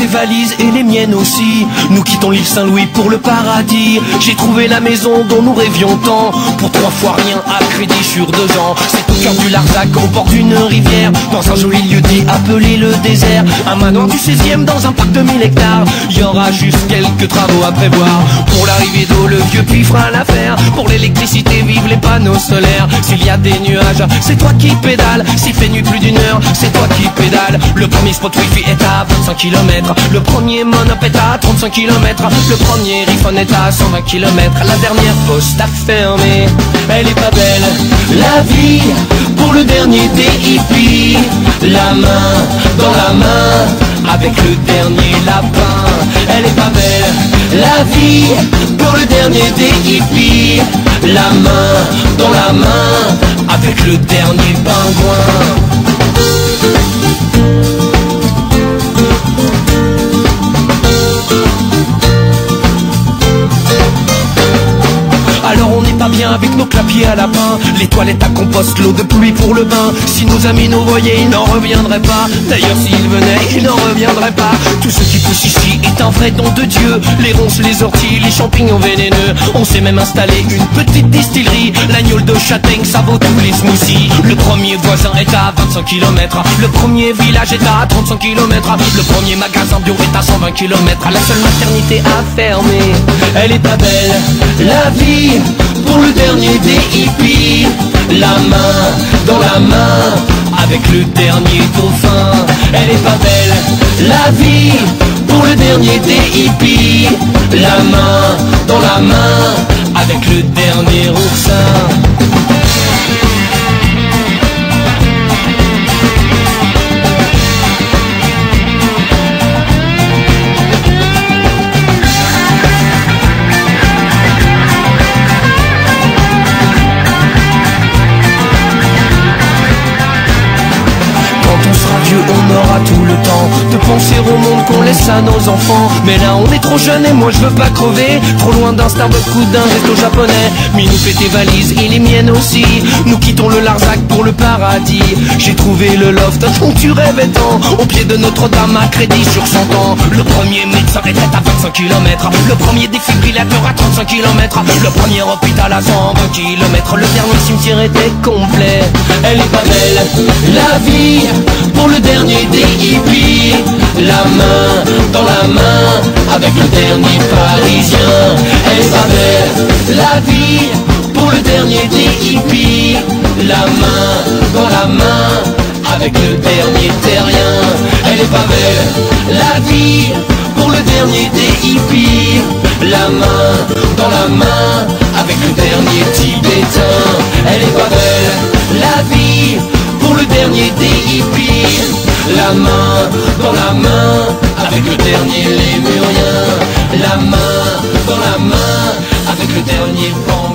tes valises et les miennes aussi. Nous quittons l'île Saint-Louis pour le paradis. J'ai trouvé la maison dont nous rêvions tant. Pour 3 fois rien à crédit sur 2 ans. C'est au cœur du Larzac, au bord d'une rivière, dans un joli lieu dit appelé le désert. Un manoir du 16e dans un parc de 1000 hectares. Il y aura juste quelques travaux à prévoir. Pour l'arrivée d'eau, le vieux puits fera l'affaire. Pour l'électricité, vive les panneaux solaires. S'il y a des nuages, c'est toi qui pédales. S'il fait nuit plus d'1 heure, c'est toi qui pédales. Le premier spot wifi est à 25 km. Le premier monop est à 35 km. Le premier iPhone est à 120 km. La dernière poste a fermé. Elle est pas belle, la vie, pour le dernier des hippies. La main dans la main, avec le dernier lapin. Elle est pas belle, la vie, pour le dernier des hippies. La main dans la main, avec le dernier pingouin. Alors on n'est pas bien avec nos clapiers à lapin, les toilettes à compost, l'eau de pluie pour le bain. Si nos amis nous voyaient, ils n'en reviendraient pas. D'ailleurs s'ils venaient, ils n'en reviendraient pas. Tout ce qui pousse ici est un vrai don de Dieu. Les ronces, les orties, les champignons vénéneux. On s'est même installé une petite distillerie. L'agneau de châtaigne, ça vaut tous les smoothies. Le premier voisin est à 25 km. Le premier village est à 35 km. Le premier magasin bio est à 120 km. La seule maternité à fermer. Elle est pas belle, la vie, pour le dernier des hippies. La main dans la main, avec le dernier dauphin. Elle est pas belle, la vie, pour le dernier des hippies. La main dans la main, avec le dernier oursin. On aura tout le temps de penser au monde qu'on laisse à nos enfants. Mais là on est trop jeune et moi je veux pas crever. Trop loin d'un Starbucks ou d'un resto japonais. Minou fait tes valises et les miennes aussi. Nous quittons le Larzac pour le paradis. J'ai trouvé le loft dont tu rêvais tant, au pied de Notre-Dame à crédit sur 100 ans. Le premier médecin retraite à 25 km. Le premier défibrillateur à 35 km. Le premier hôpital à 120 km. Le dernier cimetière était complet. Elle est pas belle, la vie, pour le dernier des hippies. La main dans la main, avec le dernier parisien. Elle est pas belle, la vie, pour le dernier des hippies. La main dans la main, avec le dernier terrien. Elle est pas belle, la vie, pour le dernier des hippies. La main dans la main, avec le dernier tibétain. Elle est pas belle, la vie, pour le dernier des hippies. La main dans la main, avec le dernier lémurien. La main dans la main, avec le dernier pan.